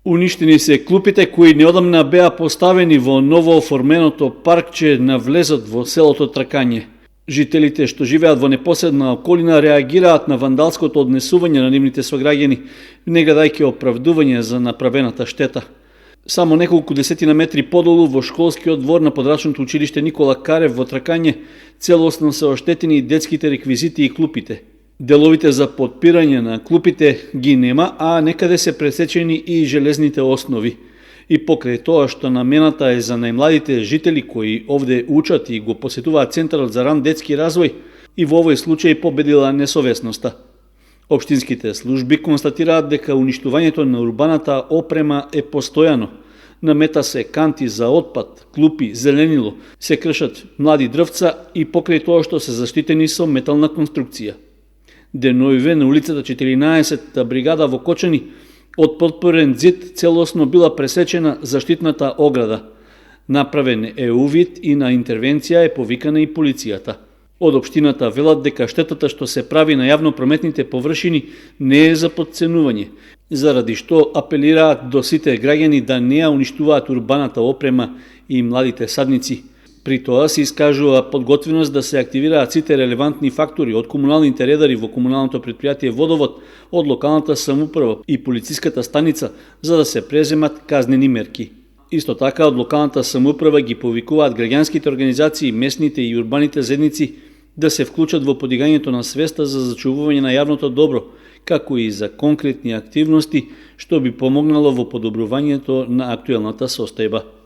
Уништени се клупите кои неодамна беа поставени во новооформеното паркче на влезот во селото Тракање. Жителите што живеат во непосредна околина реагираат на вандалското однесување на нивните сограѓани, не гадајќи оправдување за направената штета. Само неколку десетина метри подолу во школскиот двор на подрачното училиште Никола Карев во Тракање целосно се оштетени и детските реквизити и клупите. Деловите за подпирање на клупите ги нема, а некаде се пресечени и железните основи. И покрај тоа што намената е за најмладите жители кои овде учат и го посетуваат Центарот за ран детски развој, и во овој случај победила несовесноста. Општинските служби констатираат дека уништувањето на урбаната опрема е постојано. Намета се канти за отпад, клупи, зеленило, се кршат млади дрвца и покрај тоа што се заштитени со метална конструкција. Деноиве на улицата 14-та бригада во Кочани од подпорен зид целосно била пресечена заштитната ограда. Направен е увид и на интервенција е повикана и полицијата. Од општината велат дека штетата што се прави на јавно-прометните површини не е за потценување, заради што апелираат до сите граѓани да не ја уништуваат урбаната опрема и младите садници. При тоа се искажува подготвеност да се активираат сите релевантни фактори од комуналните редари во комуналното претпријатие Водовод, од локалната самоуправа и полициската станица за да се преземат казнени мерки. Исто така од локалната самоуправа ги повикуваат граѓанските организации, местните и урбаните заедници да се вклучат во подигањето на свеста за зачувување на јавното добро, како и за конкретни активности што би помогнало во подобрувањето на актуелната состојба.